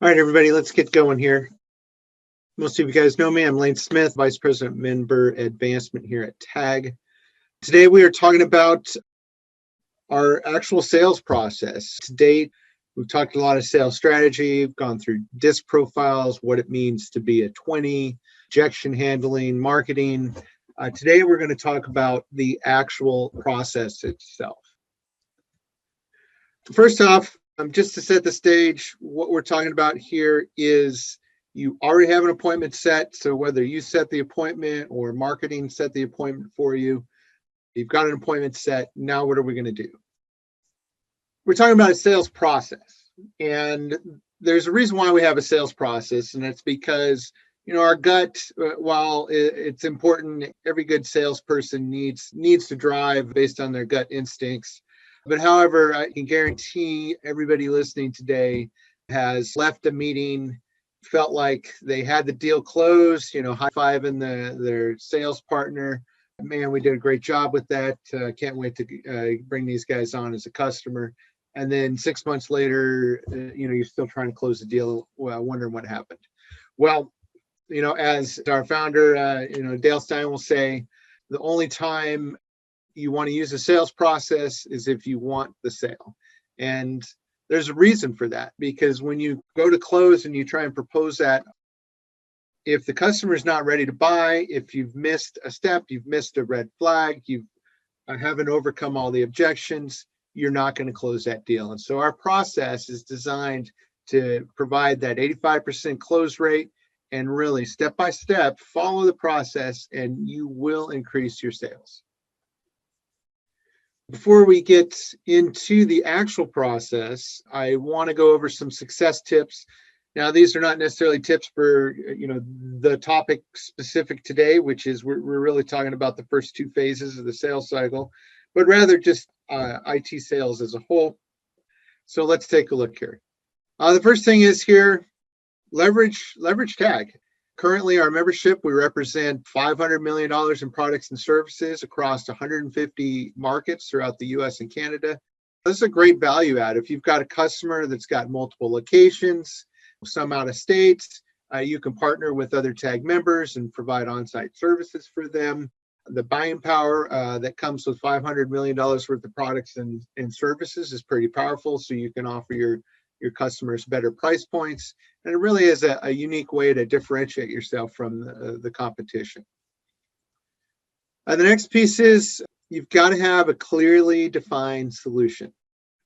All right, everybody, let's get going here. Most of you guys know me. I'm Lane Smith, Vice President Member Advancement here at TAG. Today, we are talking about our actual sales process. To date, we've talked a lot of sales strategy, we've gone through DISC profiles, what it means to be a 20, objection handling, marketing. Today, we're going to talk about the actual process itself. First off, just to set the stage, what we're talking about here is you already have an appointment set. So whether you set the appointment or marketing set the appointment for you, you've got an appointment set. Now, what are we going to do? We're talking about a sales process. And there's a reason why we have a sales process, and it's because our gut, while it's important, every good salesperson needs to drive based on their gut instincts. But however, I can guarantee everybody listening today has left a meeting, felt like they had the deal closed, high-fiving their sales partner. Man, we did a great job with that. Can't wait to bring these guys on as a customer. And then 6 months later, you're still trying to close the deal, wondering what happened. Well, as our founder, Dale Stein will say, the only time you want to use a sales process is if you want the sale. And there's a reason for that, because when you go to close and you try and propose that, if the customer is not ready to buy, if you've missed a step, you've missed a red flag, you haven't overcome all the objections, you're not going to close that deal. And so our process is designed to provide that 85% close rate and really step by step follow the process, and you will increase your sales. Before we get into the actual process, I want to go over some success tips. Now, these are not necessarily tips for the topic specific today, which is we're really talking about the first two phases of the sales cycle, but rather just IT sales as a whole. So let's take a look here. The first thing is here, leverage TAG. Currently, our membership, we represent $500 million in products and services across 150 markets throughout the US and Canada. This is a great value add. If you've got a customer that's got multiple locations, some out of state, you can partner with other TAG members and provide on-site services for them. The buying power that comes with $500 million worth of products and services is pretty powerful, so you can offer your customers better price points. And it really is a unique way to differentiate yourself from the competition. The next piece is you've got to have a clearly defined solution.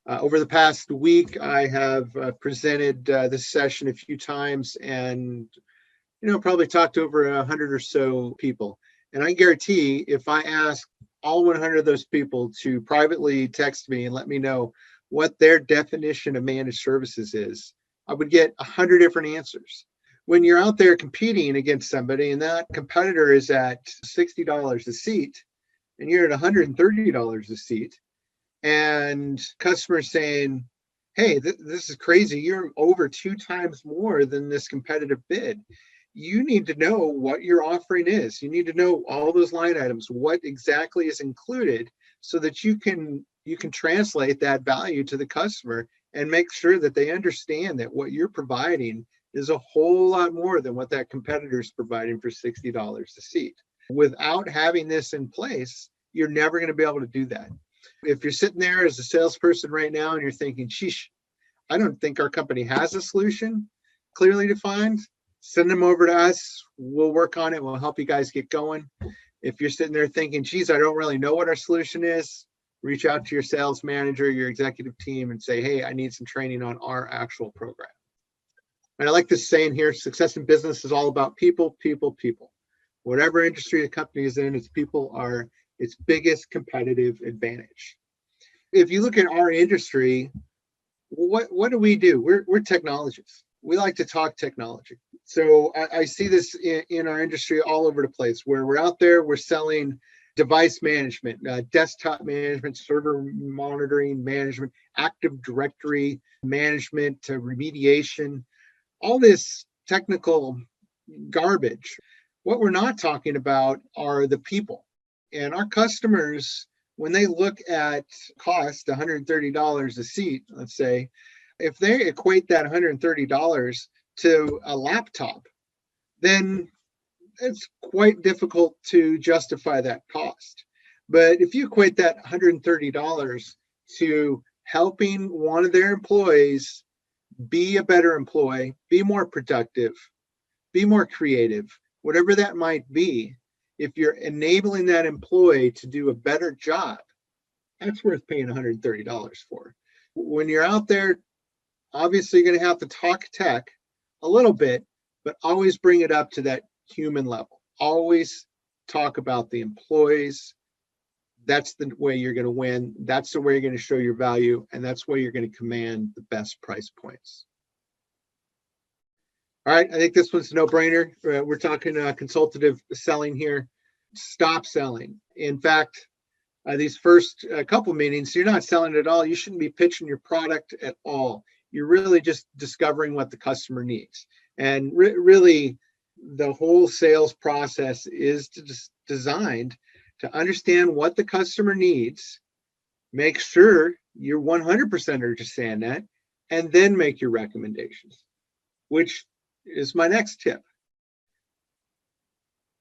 Over the past week, I have presented this session a few times and, probably talked to over 100 or so people. And I guarantee if I ask all 100 of those people to privately text me and let me know what their definition of managed services is, I would get 100 different answers. When you're out there competing against somebody and that competitor is at $60 a seat and you're at $130 a seat, and customers saying, hey, this is crazy, you're over 2 times more than this competitive bid. You need to know what your offering is. You need to know all those line items, what exactly is included, so that you can translate that value to the customer and make sure that they understand that what you're providing is a whole lot more than what that competitor is providing for $60 a seat. Without having this in place, you're never going to be able to do that. If you're sitting there as a salesperson right now and you're thinking, sheesh, I don't think our company has a solution clearly defined, send them over to us. We'll work on it. We'll help you guys get going. If you're sitting there thinking, geez, I don't really know what our solution is, reach out to your sales manager, your executive team, and say, hey, I need some training on our actual program. And I like this saying here, success in business is all about people, people, people. Whatever industry the company is in, its people are its biggest competitive advantage. If you look at our industry, what do we do? We're technologists. We like to talk technology. So I see this in our industry all over the place, where we're out there, we're selling device management, desktop management, server monitoring management, Active Directory management, remediation, all this technical garbage. What we're not talking about are the people. And our customers, when they look at cost, $130 a seat, let's say, If they equate that $130 to a laptop, then it's quite difficult to justify that cost. But if you equate that $130 to helping one of their employees be a better employee, be more productive, be more creative, whatever that might be, if you're enabling that employee to do a better job, that's worth paying $130 for. When you're out there, obviously you're going to have to talk tech a little bit, but always bring it up to that human level. Always talk about the employees. That's the way you're going to win. That's the way you're going to show your value, and that's where you're going to command the best price points. All right, I think this one's a no-brainer. We're talking consultative selling here. Stop selling. In fact, these first couple meetings, you're not selling at all. You shouldn't be pitching your product at all. You're really just discovering what the customer needs. And really, the whole sales process is designed to understand what the customer needs, make sure you're 100% understand that, and then make your recommendations, which is my next tip.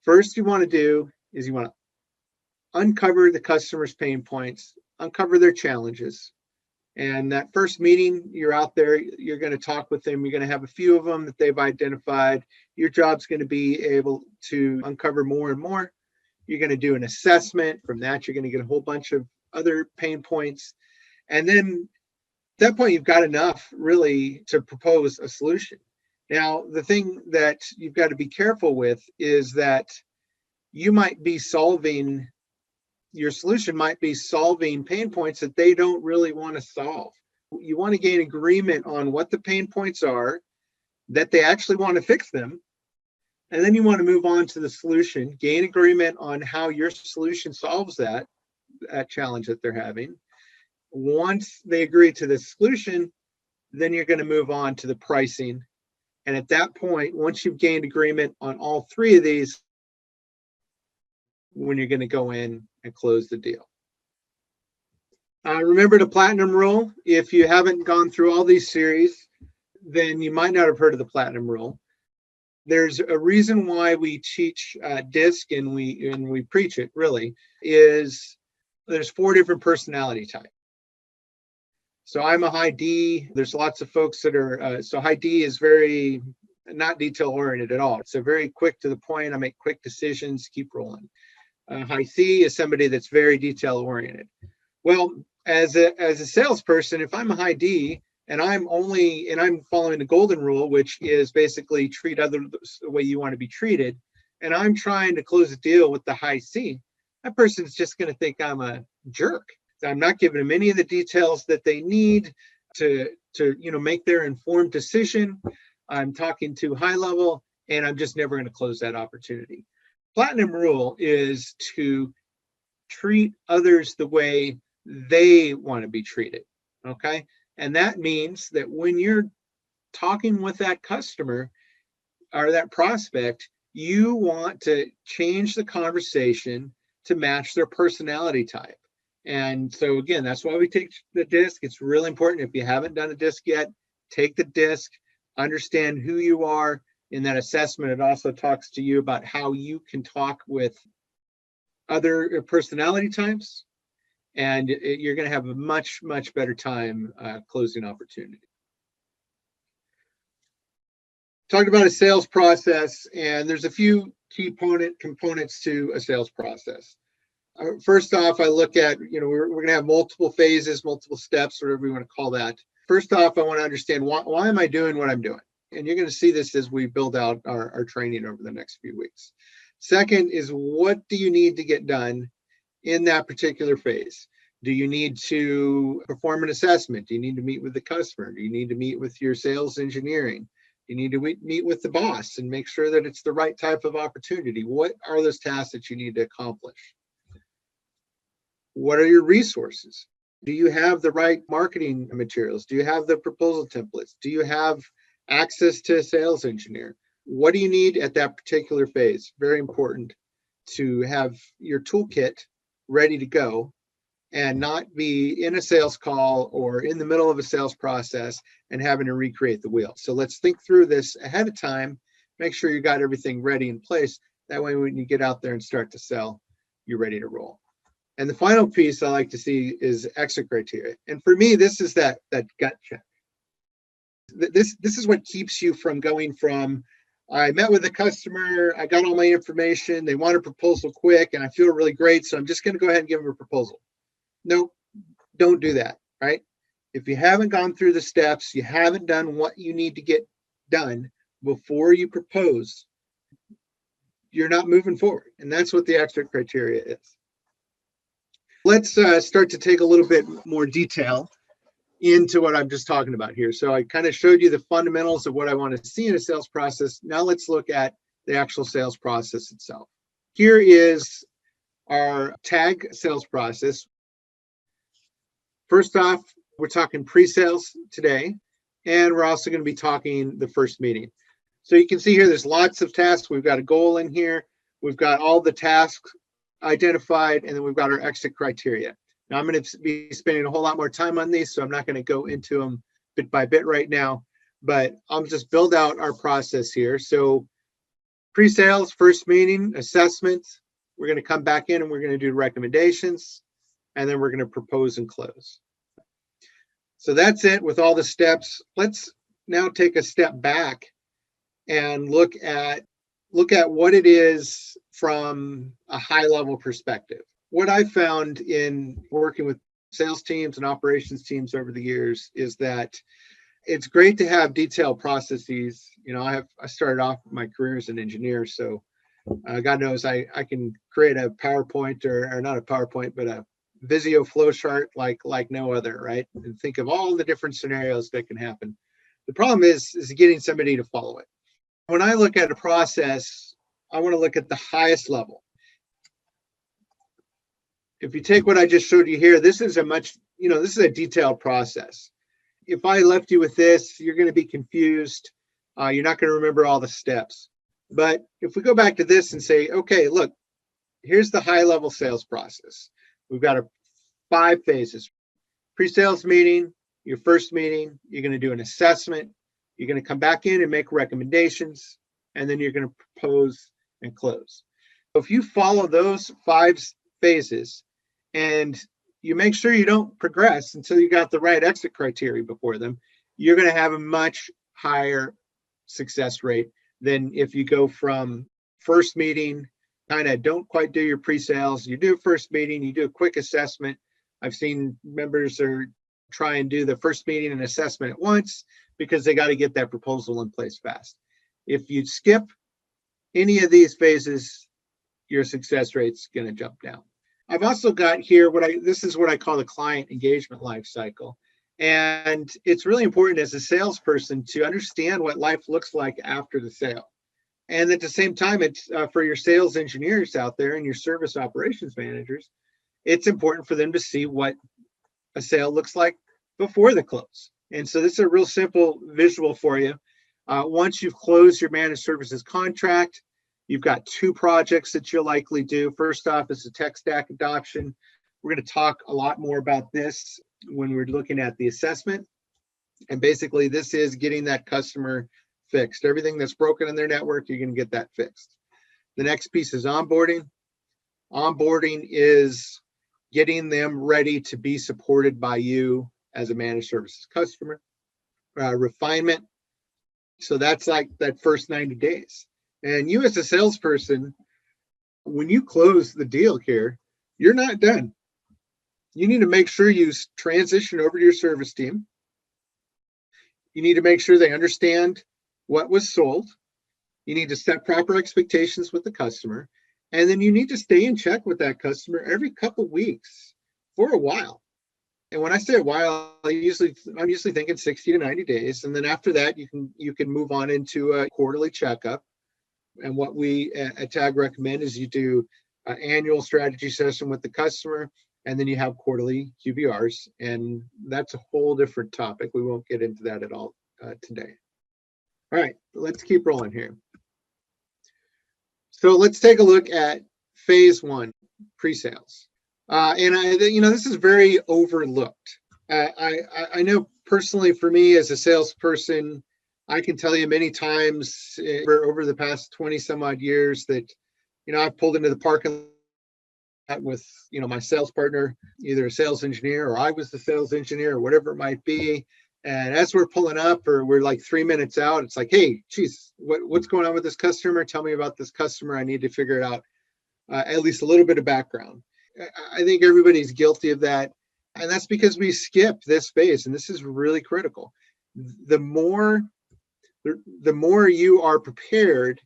First, you want to do is you want to uncover the customer's pain points, uncover their challenges. And that first meeting, you're out there, you're going to talk with them. You're going to have a few of them that they've identified. Your job's going to be able to uncover more and more. You're going to do an assessment. From that, you're going to get a whole bunch of other pain points. And then at that point, you've got enough really to propose a solution. Now, the thing that you've got to be careful with is that you might be solving, your solution might be solving pain points that they don't really want to solve. You want to gain agreement on what the pain points are, that they actually want to fix them. And then you want to move on to the solution, gain agreement on how your solution solves that challenge that they're having. Once they agree to the solution, then you're going to move on to the pricing. And at that point, once you've gained agreement on all three of these, when you're going to go in and close the deal. Remember the platinum rule. If you haven't gone through all these series, then you might not have heard of the platinum rule. There's a reason why we teach DISC and we preach it, really, is there's 4 different personality types. So I'm a high D. There's lots of folks that are, so high D is very not detail oriented at all. It's a very quick to the point. I make quick decisions, keep rolling. High C is somebody that's very detail oriented. Well, as a salesperson, if I'm a high D and I'm following the golden rule, which is basically treat others the way you want to be treated, and I'm trying to close a deal with the high C, that person's just going to think I'm a jerk. I'm not giving them any of the details that they need to make their informed decision. I'm talking too high level, and I'm just never going to close that opportunity. Platinum rule is to treat others the way they want to be treated. Okay. And that means that when you're talking with that customer or that prospect, you want to change the conversation to match their personality type. And so again, that's why we take the DISC. It's really important. If you haven't done a DISC yet, take the DISC, understand who you are. In that assessment, it also talks to you about how you can talk with other personality types, and you're going to have a much, much better time closing opportunity. Talked about a sales process, and there's a few key components to a sales process. First off, I look at, we're going to have multiple phases, multiple steps, whatever you want to call that. First off, I want to understand why am I doing what I'm doing? And you're going to see this as we build out our training over the next few weeks. Second is, what do you need to get done in that particular phase? Do you need to perform an assessment? Do you need to meet with the customer? Do you need to meet with your sales engineering? Do you need to meet with the boss and make sure that it's the right type of opportunity? What are those tasks that you need to accomplish? What are your resources? Do you have the right marketing materials? Do you have the proposal templates? Do you have access to a sales engineer? What do you need at that particular phase? Very important to have your toolkit ready to go. and not be in a sales call or in the middle of a sales process and having to recreate the wheel. So let's think through this ahead of time, make sure you got everything ready in place. That way, when you get out there and start to sell, you're ready to roll. And the final piece I like to see is exit criteria. And for me, this is that gut check. This is what keeps you from going from, I met with the customer, I got all my information, they want a proposal quick, and I feel really great, so I'm just going to go ahead and give them a proposal. No, don't do that, right? If you haven't gone through the steps, you haven't done what you need to get done before you propose, you're not moving forward. And that's what the exit criteria is. Let's start to take a little bit more detail into what I'm just talking about here. So I kind of showed you the fundamentals of what I want to see in a sales process. Now let's look at the actual sales process itself. Here is our TAG sales process. First off, we're talking pre-sales today, and we're also going to be talking the first meeting. So you can see here, there's lots of tasks. We've got a goal in here. We've got all the tasks identified, and then we've got our exit criteria. Now I'm going to be spending a whole lot more time on these, so I'm not going to go into them bit by bit right now, but I'll just build out our process here. So pre-sales, first meeting, assessment. We're going to come back in and we're going to do recommendations, and then we're going to propose and close. So that's it with all the steps. Let's now take a step back and look at what it is from a high level perspective. What I found in working with sales teams and operations teams over the years is that it's great to have detailed processes. You know, I started off my career as an engineer, so God knows I can create a PowerPoint or not a PowerPoint, but a Visio flowchart like no other, right? And think of all the different scenarios that can happen. The problem is getting somebody to follow it. When I look at a process, I want to look at the highest level. If you take what I just showed you here, this is a detailed process. If I left you with this, you're going to be confused. You're not going to remember all the steps. But if we go back to this and say, okay, look, here's the high level sales process. We've got 5 phases. Pre-sales meeting, your first meeting, you're going to do an assessment. You're going to come back in and make recommendations, and then you're going to propose and close. So if you follow those 5 phases and you make sure you don't progress until you got the right exit criteria before them, you're going to have a much higher success rate than if you go from first meeting, kind of don't quite do your pre-sales, you do first meeting, you do a quick assessment. I've seen members try and do the first meeting and assessment at once because they got to get that proposal in place fast. If you skip any of these phases, your success rate's going to jump down. I've also got here this is what I call the client engagement life cycle. And it's really important as a salesperson to understand what life looks like after the sale. And at the same time, it's for your sales engineers out there and your service operations managers, it's important for them to see what a sale looks like before the close. And so this is a real simple visual for you. Once you've closed your managed services contract, you've got 2 projects that you'll likely do. First off is the tech stack adoption. We're going to talk a lot more about this when we're looking at the assessment. And basically, this is getting that customer fixed. Everything that's broken in their network, you're going to get that fixed. The next piece is onboarding. Onboarding is getting them ready to be supported by you as a managed services customer. Refinement. So that's like that first 90 days. And you as a salesperson, when you close the deal here, you're not done. You need to make sure you transition over to your service team. You need to make sure they understand what was sold. You need to set proper expectations with the customer. And then you need to stay in check with that customer every couple weeks for a while. And when I say a while, I'm usually thinking 60 to 90 days. And then after that, you can move on into a quarterly checkup. And what we at TAG recommend is you do an annual strategy session with the customer, and then you have quarterly QBRs. And that's a whole different topic. We won't get into that at all today. All right, let's keep rolling here. So let's take a look at phase 1, pre-sales. This is very overlooked. I know personally for me as a salesperson, I can tell you many times over the past 20 some odd years that, I've pulled into the parking lot with, my sales partner, either a sales engineer or I was the sales engineer or whatever it might be. And as we're pulling up or we're like 3 minutes out, it's like, hey, geez, what's going on with this customer? Tell me about this customer. I need to figure it out, at least a little bit of background. I think everybody's guilty of that. And that's because we skip this phase. And this is really critical. The more you are prepared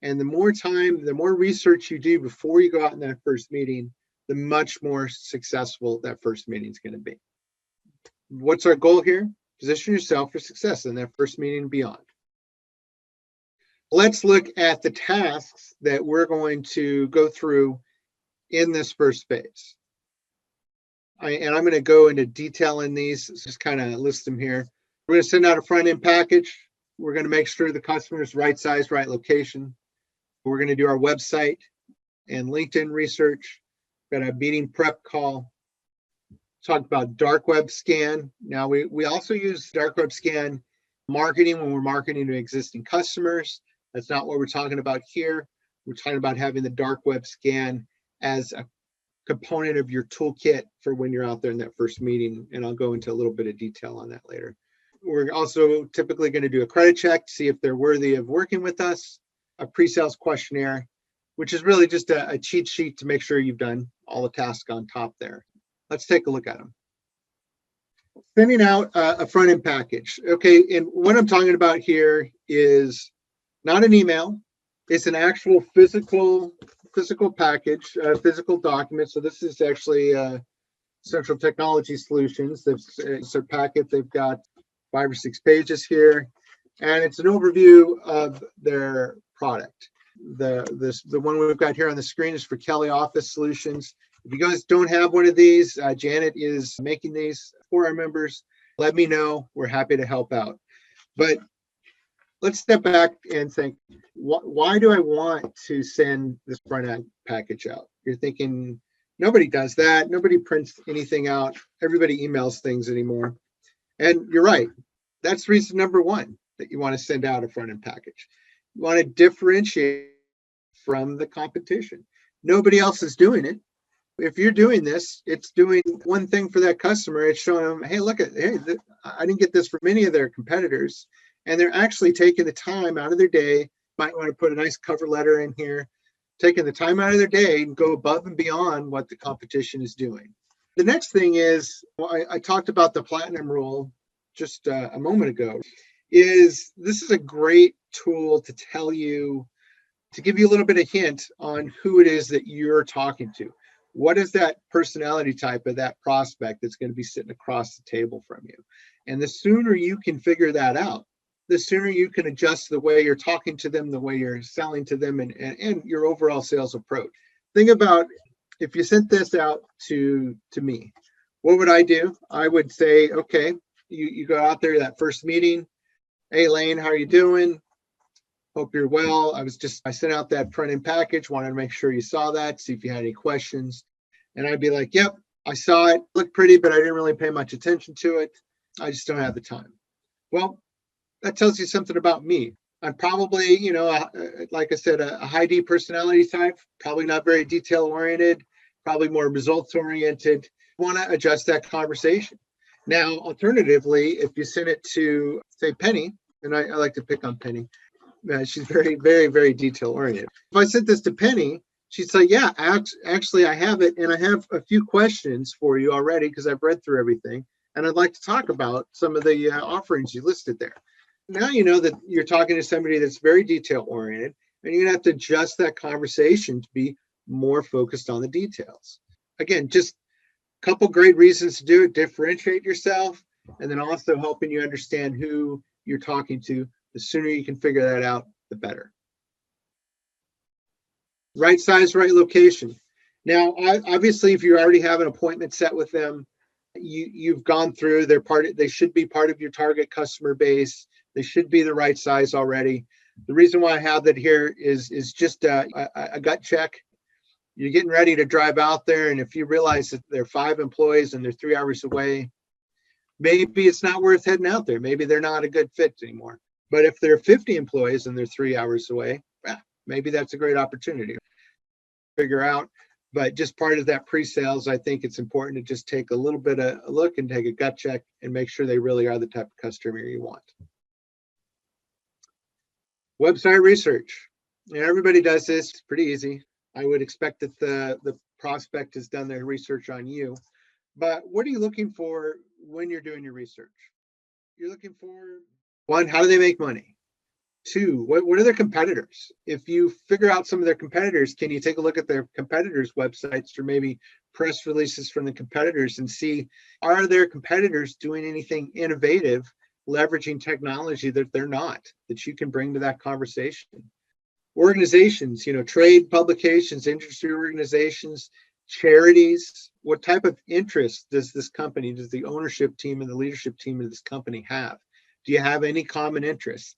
and the more time, the more research you do before you go out in that first meeting, the much more successful that first meeting is going to be. What's our goal here? Position yourself for success in that first meeting and beyond. Let's look at the tasks that we're going to go through in this first phase. And I'm going to go into detail in these, just kind of list them here. We're going to send out a front end package. We're going to make sure the customer's right size, right location. We're going to do our website and LinkedIn research. We've got a meeting prep call. Talk about dark web scan. Now we also use dark web scan marketing when we're marketing to existing customers. That's not what we're talking about here. We're talking about having the dark web scan as a component of your toolkit for when you're out there in that first meeting. And I'll go into a little bit of detail on that later. We're also typically going to do a credit check to see if they're worthy of working with us, a pre-sales questionnaire, which is really just a cheat sheet to make sure you've done all the tasks on top there. Let's take a look at them. Sending out a front-end package. Okay, and what I'm talking about here is not an email. It's an actual physical package, physical document. So this is actually Central Technology Solutions. It's their packet. They've got 5 or 6 pages here, and it's an overview of their product. The one we've got here on the screen is for Kelly Office Solutions. If you guys don't have one of these, Janet is making these for our members. Let me know. We're happy to help out. But let's step back and think, why do I want to send this front end package out? You're thinking, nobody does that. Nobody prints anything out. Everybody emails things anymore. And you're right. That's reason number one that you want to send out a front end package. You want to differentiate from the competition. Nobody else is doing it. If you're doing this, it's doing one thing for that customer. It's showing them, hey, I didn't get this from any of their competitors. And they're actually taking the time out of their day. Might want to put a nice cover letter in here, taking the time out of their day and go above and beyond what the competition is doing. The next thing is, I talked about the platinum rule just a moment ago, is this is a great tool to give you a little bit of hint on who it is that you're talking to. What is that personality type of that prospect that's going to be sitting across the table from you? And the sooner you can figure that out, the sooner you can adjust the way you're talking to them, the way you're selling to them, and your overall sales approach. Think about if you sent this out to me, what would I do? I would say, okay, you go out there that first meeting. Hey, Lane, how are you doing? Hope you're well. I sent out that front end package, wanted to make sure you saw that, see if you had any questions. And I'd be like, yep, I saw it. Looked pretty, but I didn't really pay much attention to it. I just don't have the time. Well, that tells you something about me. I'm probably, like I said, a high D personality type, probably not very detail oriented, probably more results oriented. Want to adjust that conversation. Now, alternatively, if you send it to, say, Penny, and I like to pick on Penny, she's very, very, very detail oriented. If I sent this to Penny, she'd say, yeah, actually, I have it. And I have a few questions for you already because I've read through everything. And I'd like to talk about some of the offerings you listed there. Now you know that you're talking to somebody that's very detail oriented, and you're going to have to adjust that conversation to be more focused on the details. Again, just a couple great reasons to do it. Differentiate yourself, and then also helping you understand who you're talking to. The sooner you can figure that out, the better. Right size, right location. Now, obviously, if you already have an appointment set with them, you've gone through they should be part of your target customer base. They should be the right size already. The reason why I have that here is just a gut check. you're getting ready to drive out there, and if you realize that there are 5 employees and they're 3 hours away, maybe it's not worth heading out there. Maybe they're not a good fit anymore. But if there are 50 employees and they're 3 hours away, well, maybe that's a great opportunity to figure out. But just part of that pre-sales, I think it's important to just take a little bit of a look and take a gut check and make sure they really are the type of customer you want. Website research. Everybody does this. It's pretty easy. I would expect that the prospect has done their research on you. But what are you looking for when you're doing your research? You're looking for, 1, how do they make money? 2, what are their competitors? If you figure out some of their competitors, can you take a look at their competitors' websites or maybe press releases from the competitors and see, are their competitors doing anything innovative, leveraging technology that they're not, that you can bring to that conversation? Organizations, trade publications, industry organizations, charities, what type of interest does the ownership team and the leadership team of this company have? Do you have any common interest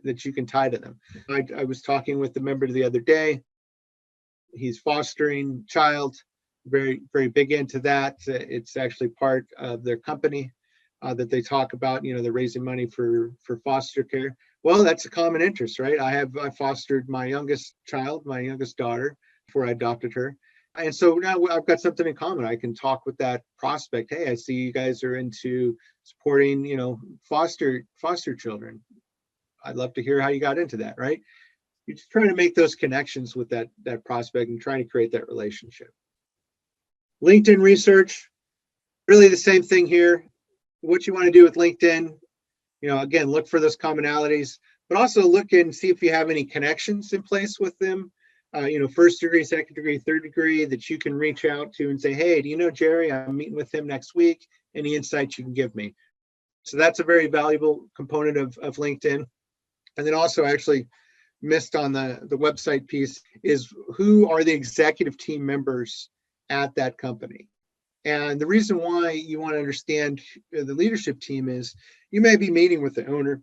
that you can tie to them? I was talking with a member the other day. He's fostering child, very, very big into that. It's actually part of their company that they talk about. They're raising money for foster care. Well, that's a common interest, right? I fostered my youngest child, my youngest daughter, before I adopted her. And so now I've got something in common. I can talk with that prospect. Hey, I see you guys are into supporting, foster children. I'd love to hear how you got into that, right? You're just trying to make those connections with that prospect and trying to create that relationship. LinkedIn research, really the same thing here. What you want to do with LinkedIn, again, look for those commonalities, but also look and see if you have any connections in place with them. First degree, second degree, third degree that you can reach out to and say, hey, do you know Jerry? I'm meeting with him next week. Any insights you can give me? So that's a very valuable component of LinkedIn. And then also actually missed on the website piece is, who are the executive team members at that company? And the reason why you want to understand the leadership team is you may be meeting with the owner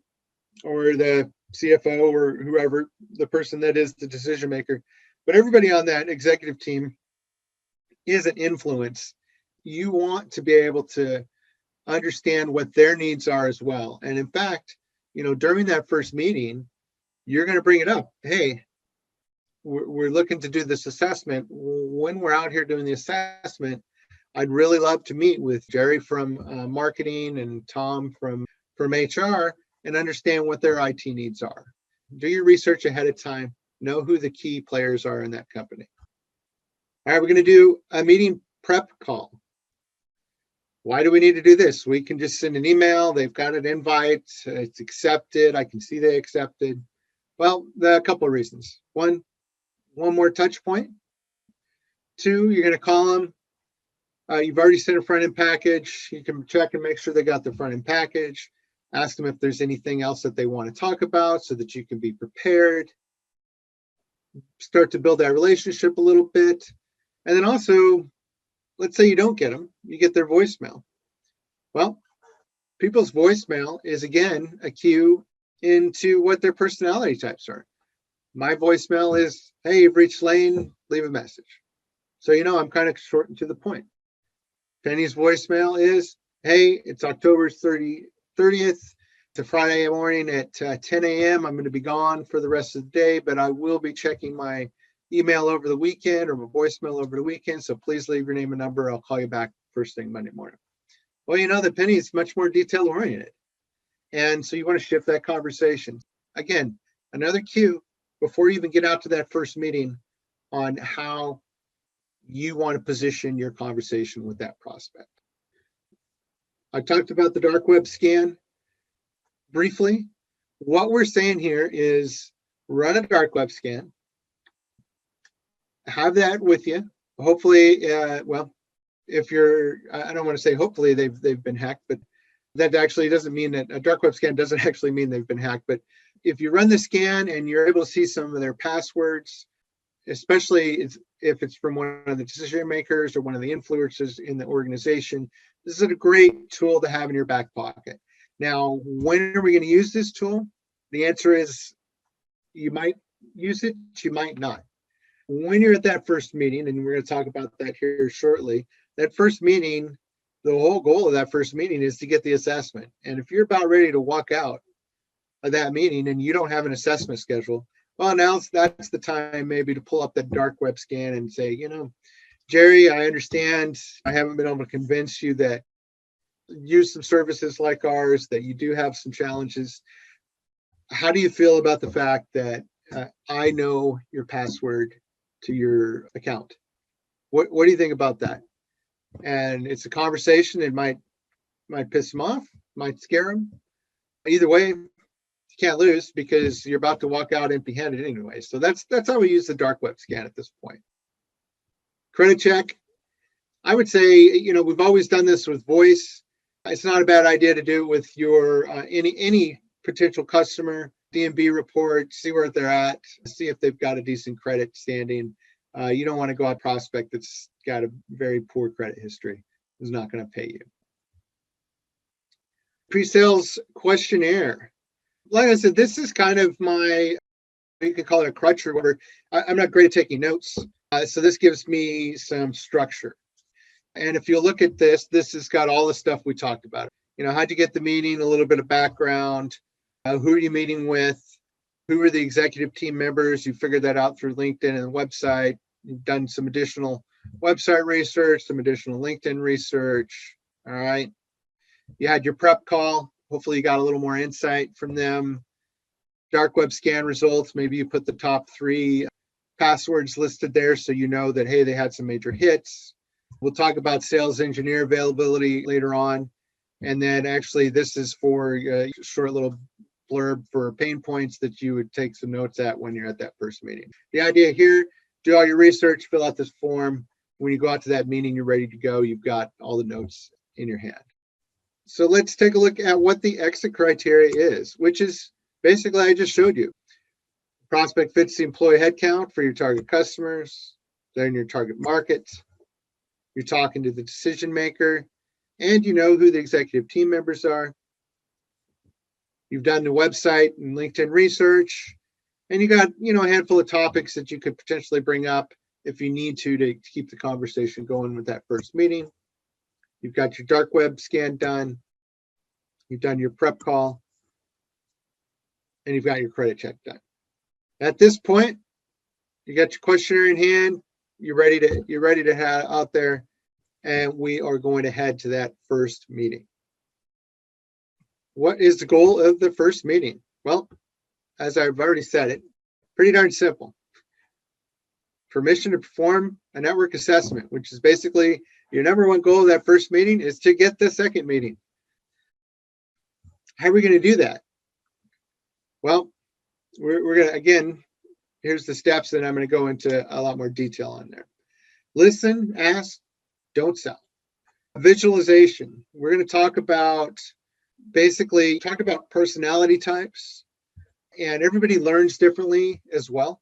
or the CFO or whoever, the person that is the decision maker, but everybody on that executive team is an influence. You want to be able to understand what their needs are as well. And in fact, during that first meeting, you're going to bring it up. Hey, we're looking to do this assessment. When we're out here doing the assessment, I'd really love to meet with Jerry from marketing and Tom from HR and understand what their IT needs are. Do your research ahead of time. Know who the key players are in that company. All right, we're going to do a meeting prep call. Why do we need to do this? We can just send an email. They've got an invite. It's accepted. I can see they accepted. Well, there are a couple of reasons. One more touch point. 2, you're going to call them. You've already sent a front-end package. You can check and make sure they got the front-end package. Ask them if there's anything else that they want to talk about so that you can be prepared. Start to build that relationship a little bit. And then also, let's say you don't get them, you get their voicemail. Well, people's voicemail is, again, a cue into what their personality types are. My voicemail is, hey, you've reached Lane, leave a message. So, I'm kind of short and to the point. Penny's voicemail is, hey, it's October 30th. It's a Friday morning at 10 a.m. I'm going to be gone for the rest of the day, but I will be checking my email over the weekend or my voicemail over the weekend. So please leave your name and number. I'll call you back first thing Monday morning. Well, that Penny is much more detail oriented. And so you want to shift that conversation. Again, another cue before you even get out to that first meeting on how you want to position your conversation with that prospect. I talked about the dark web scan briefly. What we're saying here is run a dark web scan, have that with you. Hopefully, if you're, I don't want to say hopefully they've been hacked, but that actually doesn't mean that a dark web scan doesn't actually mean they've been hacked. But if you run the scan and you're able to see some of their passwords, especially if it's from one of the decision makers or one of the influencers in the organization, this is a great tool to have in your back pocket. Now, when are we going to use this tool? The answer is you might use it, you might not. When you're at that first meeting, and we're going to talk about that here shortly, that first meeting, the whole goal of that first meeting is to get the assessment. And if you're about ready to walk out of that meeting and you don't have an assessment schedule, well, now that's the time maybe to pull up that dark web scan and say, Jerry, I understand I haven't been able to convince you that use some services like ours, that you do have some challenges. How do you feel about the fact that I know your password to your account? What do you think about that? And it's a conversation. It might piss them off, might scare them. Either way, you can't lose because you're about to walk out empty-handed anyway. So that's how we use the dark web scan at this point. Credit check. I would say, we've always done this with voice. It's not a bad idea to do it with your any potential customer. D&B report, see where they're at, see if they've got a decent credit standing. You don't want to go out prospect that's got a very poor credit history, who's not going to pay you. Pre-sales questionnaire. Like I said, this is kind of you could call it a crutch or whatever. I'm not great at taking notes. So this gives me some structure. And if you look at this has got all the stuff we talked about. How'd you get the meeting, a little bit of background, who are you meeting with, who are the executive team members? You figured that out through LinkedIn and the website. You've done some additional website research, some additional LinkedIn research. All right. You had your prep call. Hopefully you got a little more insight from them. Dark web scan results. Maybe you put the top 3 passwords listed there so you know that, hey, they had some major hits. We'll talk about sales engineer availability later on. And then actually this is for a short little blurb for pain points that you would take some notes at when you're at that first meeting. The idea here, do all your research, fill out this form. When you go out to that meeting, you're ready to go. You've got all the notes in your hand. So let's take a look at what the exit criteria is, which is basically I just showed you. Prospect fits the employee headcount for your target customers. They're in your target market. You're talking to the decision maker, and you know who the executive team members are. You've done the website and LinkedIn research, and you got a handful of topics that you could potentially bring up if you need to keep the conversation going with that first meeting. You've got your dark web scan done. You've done your prep call, and you've got your credit check done. At this point, you got your questionnaire in hand. You're ready to head out there, and we are going to head to that first meeting. What is the goal of the first meeting? Well, as I've already said it, pretty darn simple. Permission to perform a network assessment, which is basically your number one goal of that first meeting is to get the second meeting. How are we going to do that? Well, we're going to, again, here's the steps that I'm going to go into a lot more detail on there. Listen, ask, don't sell. Visualization. We're going to talk about personality types, and everybody learns differently as well.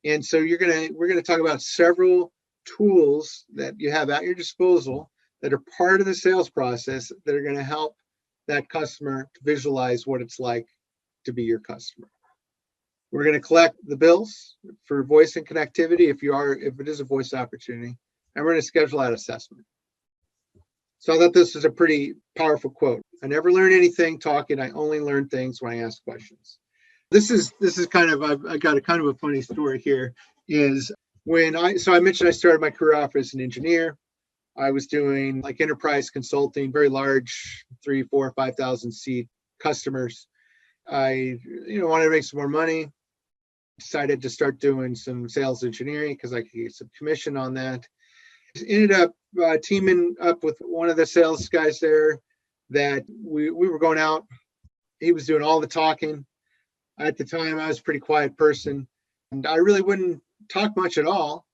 And so we're going to talk about several tools that you have at your disposal that are part of the sales process that are going to help that customer to visualize what it's like to be your customer. We're going to collect the bills for voice and connectivity if it is a voice opportunity, and we're going to schedule that assessment. So I thought this was a pretty powerful quote. I never learn anything talking. I only learn things when I ask questions. This is kind of, I got a kind of a funny story here. Is I mentioned I started my career off as an engineer. I was doing like enterprise consulting, very large, 3,000, 4,000, 5,000 seat customers. I wanted to make some more money. Decided to start doing some sales engineering because I could get some commission on that. Ended up teaming up with one of the sales guys there that we were going out. He was doing all the talking. At the time, I was a pretty quiet person, and I really wouldn't talk much at all.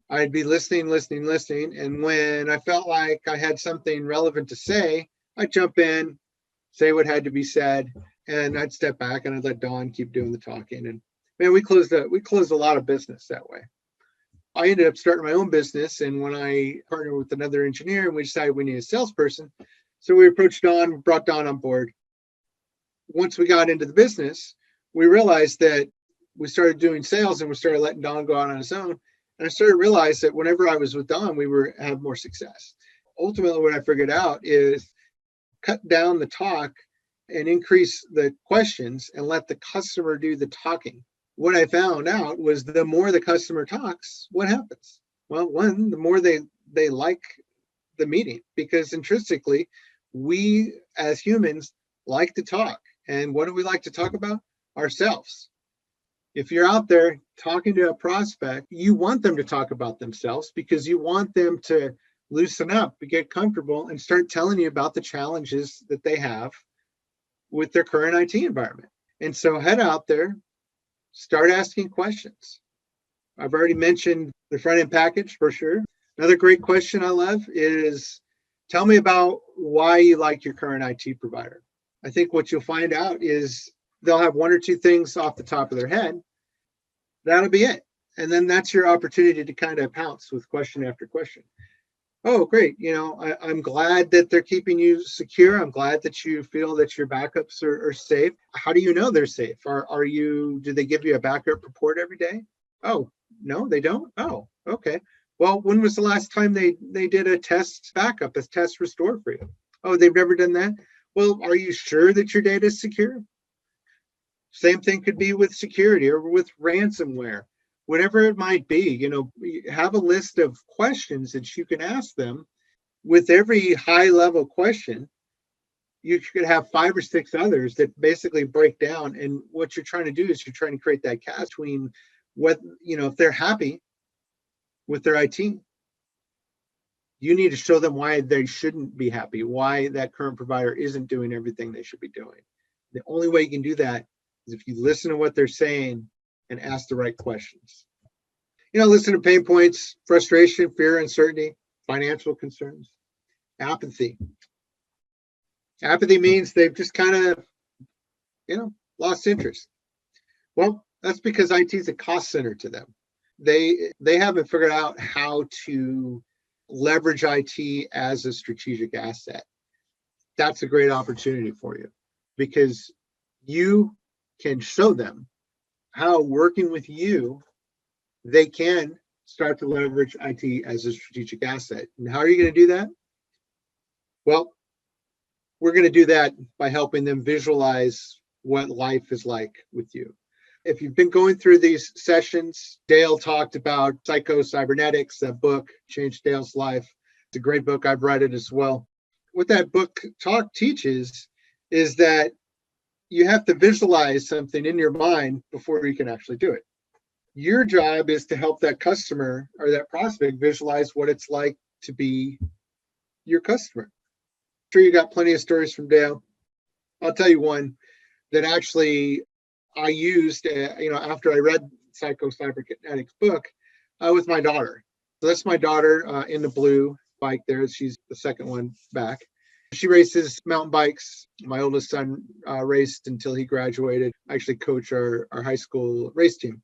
I'd be listening. And when I felt like I had something relevant to say, I'd jump in, say what had to be said, and I'd step back and I'd let Dawn keep doing the talking. And man, we closed a lot of business that way. I ended up starting my own business, and when I partnered with another engineer, and we decided we need a salesperson, so we approached Dawn, brought Dawn on board. Once we got into the business, we realized that we started doing sales, and we started letting Dawn go out on his own, And I started to realize that whenever I was with Don, we were have more success. Ultimately, what I figured out is cut down the talk and increase the questions and let the customer do the talking. What I found out was the more the customer talks, what happens? Well, one, the more they like the meeting, because intrinsically, we as humans like to talk. And what do we like to talk about? Ourselves. If you're out there talking to a prospect, you want them to talk about themselves because you want them to loosen up, get comfortable, and start telling you about the challenges that they have with their current IT environment. And so head out there, start asking questions. I've already mentioned the front end package for sure. Another great question I love is, tell me about why you like your current IT provider. I think what you'll find out is they'll have one or two things off the top of their head. That'll be it. And then that's your opportunity to kind of pounce with question after question. Oh, great. I'm glad that they're keeping you secure. I'm glad that you feel that your backups are safe. How do you know they're safe? Do they give you a backup report every day? Oh, no, they don't. Oh, okay. Well, when was the last time they did a test backup, a test restore for you? Oh, they've never done that. Well, are you sure that your data is secure? Same thing could be with security or with ransomware, whatever it might be. Have a list of questions that you can ask them. With every high level question, you could have 5 or 6 others that basically break down. And what you're trying to do is you're trying to create that chasm between if they're happy with their IT, you need to show them why they shouldn't be happy, why that current provider isn't doing everything they should be doing. The only way you can do that is if you listen to what they're saying and ask the right questions. Listen to pain points, frustration, fear, uncertainty, financial concerns, apathy. Apathy means they've just kind of, lost interest. Well, that's because IT is a cost center to them. They haven't figured out how to leverage IT as a strategic asset. That's a great opportunity for you, because you can show them how, working with you, they can start to leverage IT as a strategic asset. And how are you going to do that? Well, we're going to do that by helping them visualize what life is like with you. If you've been going through these sessions, Dale talked about Psycho Cybernetics, that book changed Dale's life. It's a great book. I've read it as well. What that book teaches is that you have to visualize something in your mind before you can actually do it. Your job is to help that customer or that prospect visualize what it's like to be your customer. I'm sure you got plenty of stories from Dale. I'll tell you one that actually I used, after I read Psycho Cybernetics book, with my daughter. So that's my daughter in the blue bike there. She's the second one back. She races mountain bikes. My oldest son raced until he graduated. I actually coach our high school race team.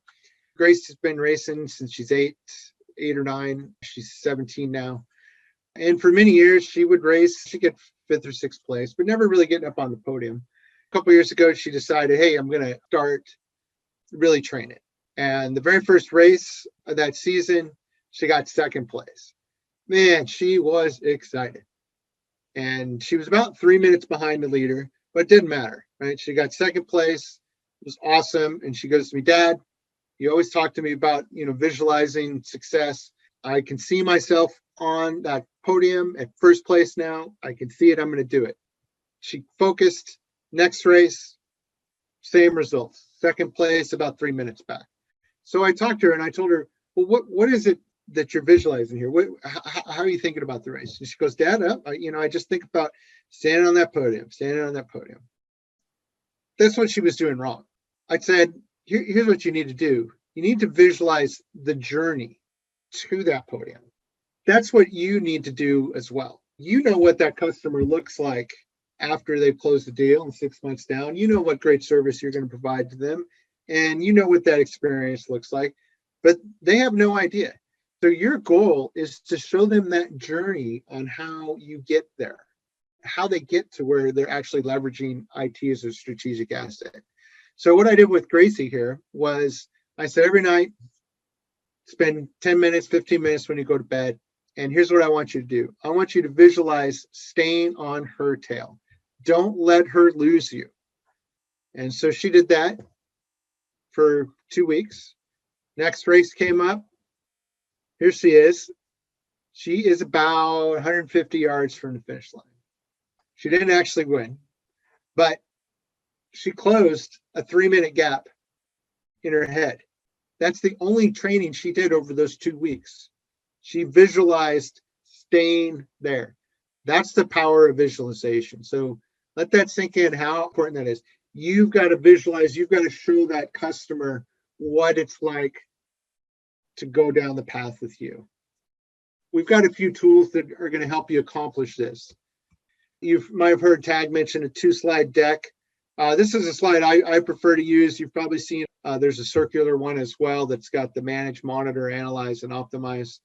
Grace has been racing since she's 8 or 9. She's 17 now. And for many years, she would race. She'd get 5th or 6th place, but never really getting up on the podium. A couple of years ago, she decided, hey, I'm going to start really training. And the very first race of that season, she got 2nd place. Man, she was excited. And she was about 3 minutes behind the leader, but it didn't matter, right? She got 2nd place. It was awesome. And she goes to me, Dad, you always talk to me about, visualizing success. I can see myself on that podium at 1st place now. I can see it. I'm going to do it. She focused. Next race, same results. 2nd place, about 3 minutes back. So I talked to her and I told her, well, what is it that you're visualizing here? How are you thinking about the race? And she goes, Dad, I just think about standing on that podium. That's what she was doing wrong. I said, here's what you need to do. You need to visualize the journey to that podium. That's what you need to do as well. You know what that customer looks like after they've closed the deal and 6 months down. You know what great service you're going to provide to them, and you know what that experience looks like, but they have no idea. So your goal is to show them that journey on how you get there, how they get to where they're actually leveraging IT as a strategic asset. So what I did with Gracie here was I said, every night, Spend 10 minutes, 15 minutes when you go to bed. And here's what I want you to do. I want you to visualize staying on her tail. Don't let her lose you. And so she did that for 2 weeks. Next race came up. Here she is. She is about 150 yards from the finish line. She didn't actually win, but she closed a 3-minute gap in her head. That's the only training she did over those 2 weeks. She visualized staying there. That's the power of visualization. So let that sink in, how important that is. You've got to visualize, you've got to show that customer what it's like to go down the path with you. We've got a few tools that are going to help you accomplish this. You might have heard Tag mention a 2-slide deck. This is a slide I prefer to use. You've probably seen there's a circular one as well that's got the manage, monitor, analyze, and optimize.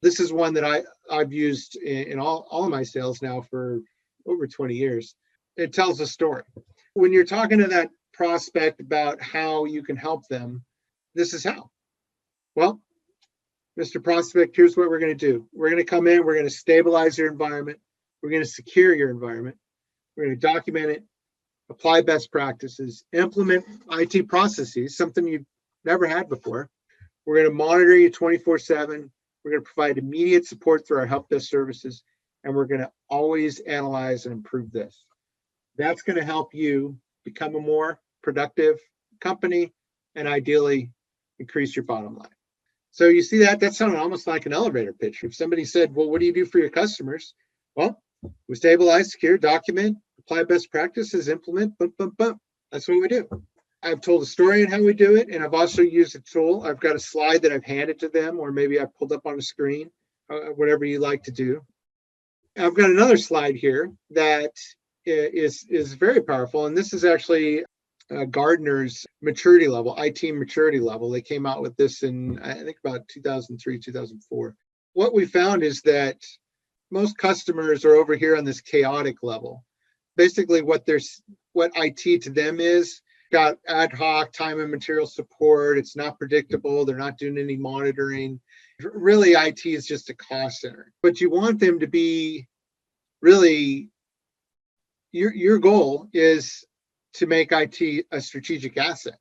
This is one that I've used in all of my sales now for over 20 years. It tells a story. When you're talking to that prospect about how you can help them, this is how. Well, Mr. Prospect, here's what we're going to do. We're going to come in, we're going to stabilize your environment. We're going to secure your environment. We're going to document it, apply best practices, implement IT processes, something you've never had before. We're going to monitor you 24/7. We're going to provide immediate support through our help desk services, and we're going to always analyze and improve this. That's going to help you become a more productive company and ideally increase your bottom line. So you see that sounded almost like an elevator pitch. If somebody said, well, what do you do for your customers? Well, we stabilize, secure, document, apply best practices, implement, bump, bump, bump. That's what we do. I've told a story on how we do it, and I've also used a tool. I've got a slide that I've handed to them, or maybe I've pulled up on a screen, whatever you like to do. I've got another slide here that is very powerful, and this is actually Gartner's maturity level, IT maturity level. They came out with this in, I think, about 2003, 2004. What we found is that most customers are over here on this chaotic level. Basically, what IT to them is, got ad hoc time and material support. It's not predictable. They're not doing any monitoring. Really, IT is just a cost center. But you want them to be really, your goal is to make IT a strategic asset.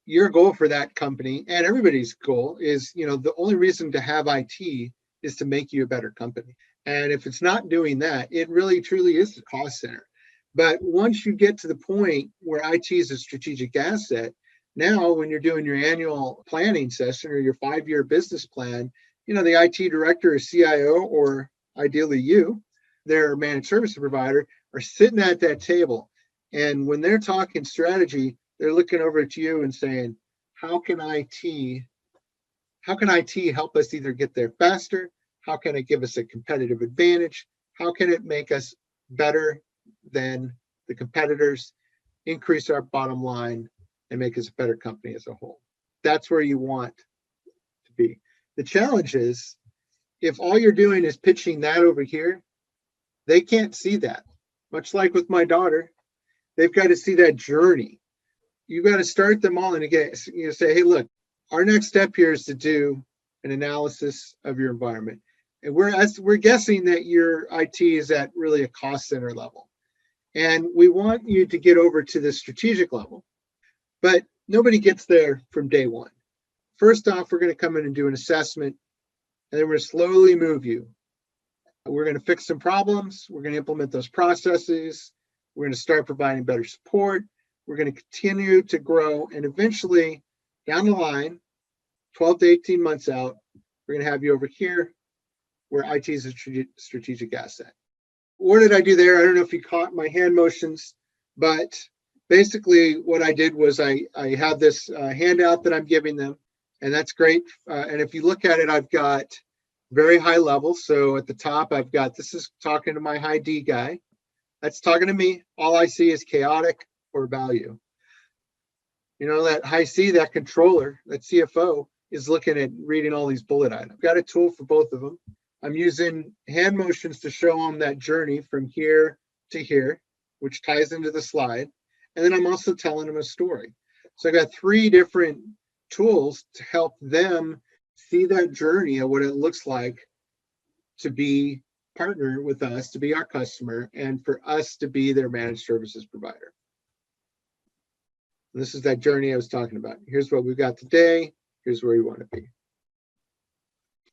Your goal for that company, and everybody's goal, is, the only reason to have IT is to make you a better company. And if it's not doing that, it really truly is a cost center. But once you get to the point where IT is a strategic asset, now when you're doing your annual planning session or your 5-year business plan, the IT director or CIO, or ideally you, their managed service provider, are sitting at that table. And when they're talking strategy, they're looking over at you and saying, how can IT help us either get there faster? How can it give us a competitive advantage? How can it make us better than the competitors, increase our bottom line, and make us a better company as a whole? That's where you want to be. The challenge is, if all you're doing is pitching that over here, they can't see that. Much like with my daughter, they've got to see that journey. You've got to start them all, and again, say, hey, look, our next step here is to do an analysis of your environment. And we're guessing that your IT is at really a cost center level. And we want you to get over to the strategic level. But nobody gets there from day one. First off, we're going to come in and do an assessment, and then we're going to slowly move you. We're going to fix some problems. We're going to implement those processes. We're going to start providing better support. We're going to continue to grow. And eventually, down the line, 12 to 18 months out, we're going to have you over here where IT is a strategic asset. What did I do there? I don't know if you caught my hand motions, but basically what I did was I have this handout that I'm giving them, and that's great. And if you look at it, I've got very high level. So at the top, I've got, this is talking to my high D guy. That's talking to me. All I see is chaotic or value. That high C, that controller, that CFO, is looking at reading all these bullet items. I've got a tool for both of them. I'm using hand motions to show them that journey from here to here, which ties into the slide. And then I'm also telling them a story. So I got 3 different tools to help them see that journey of what it looks like to be partner with us, to be our customer, and for us to be their managed services provider. And this is that journey I was talking about. Here's what we've got today. Here's where we want to be.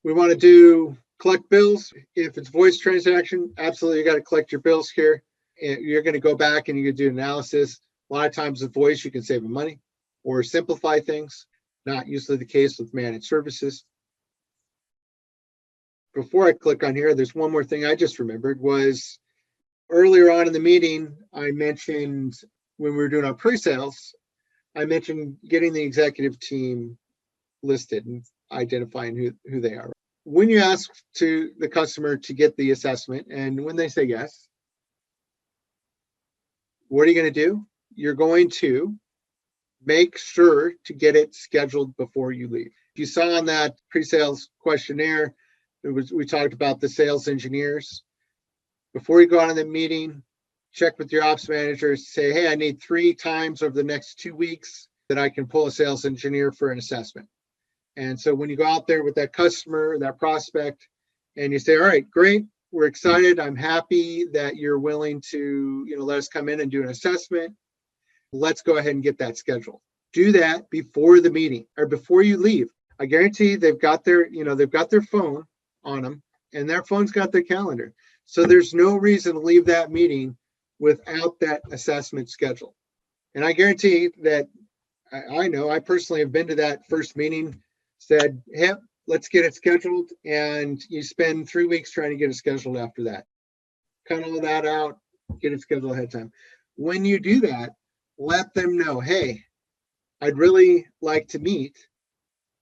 We want to collect bills. If it's voice transaction, absolutely, you got to collect your bills here. And you're going to go back and you're going to do analysis. A lot of times with voice, you can save money or simplify things. Not usually the case with managed services. Before I click on here, there's one more thing I just remembered was earlier on in the meeting, I mentioned when we were doing our pre-sales, I mentioned getting the executive team listed and identifying who they are. When you ask to the customer to get the assessment, and when they say yes, what are you going to do? You're going to make sure to get it scheduled before you leave. If you saw on that pre-sales questionnaire, we talked about the sales engineers. Before you go out on the meeting, check with your ops manager, say, hey, I need 3 times over the next 2 weeks that I can pull a sales engineer for an assessment. And so when you go out there with that customer, that prospect, and you say, all right, great, we're excited. I'm happy that you're willing to, let us come in and do an assessment. Let's go ahead and get that scheduled. Do that before the meeting or before you leave. I guarantee they've got their phone on them, and their phone's got their calendar. So there's no reason to leave that meeting without that assessment scheduled. And I guarantee that I know I personally have been to that first meeting, said, hey, let's get it scheduled. And you spend 3 weeks trying to get it scheduled after that. Cut all that out, get it scheduled ahead of time. When you do that, let them know, hey, I'd really like to meet.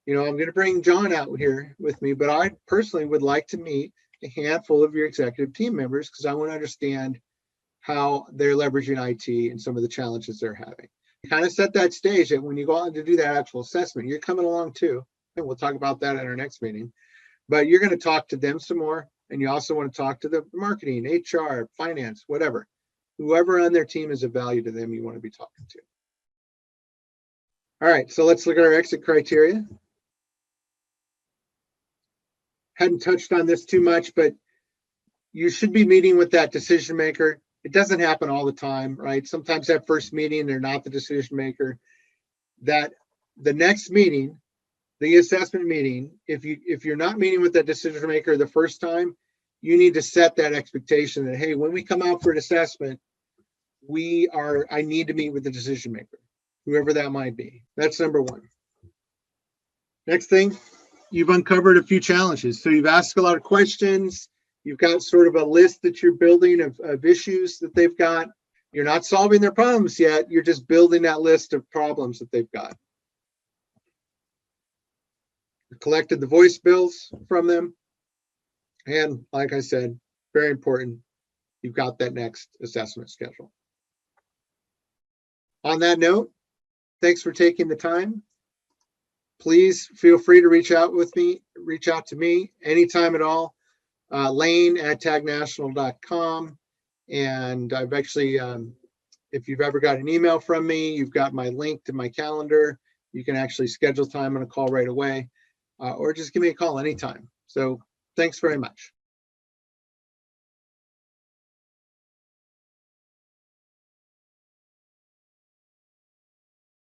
I'm going to bring John out here with me, but I personally would like to meet a handful of your executive team members because I want to understand how they're leveraging IT and some of the challenges they're having. Kind of set that stage that when you go out to do that actual assessment, you're coming along too. And we'll talk about that in our next meeting. But you're going to talk to them some more. And you also want to talk to the marketing, HR, finance, whatever. Whoever on their team is of value to them, you want to be talking to. All right, so let's look at our exit criteria. Hadn't touched on this too much, but you should be meeting with that decision maker. It doesn't happen all the time, right? Sometimes that first meeting, they're not the decision maker. That the next meeting, the assessment meeting, if you're not meeting with that decision maker the first time, you need to set that expectation that, hey, when we come out for an assessment, I need to meet with the decision maker, whoever that might be. That's number one. Next thing, you've uncovered a few challenges. So you've asked a lot of questions. You've got sort of a list that you're building of issues that they've got. You're not solving their problems yet. You're just building that list of problems that they've got. You collected the voice bills from them. And like I said, very important, you've got that next assessment schedule. On that note, thanks for taking the time. Please feel free to reach out to me anytime at all. Lane@tagnational.com. And I've actually, if you've ever got an email from me, you've got my link to my calendar. You can actually schedule time on a call right away, or just give me a call anytime. So thanks very much.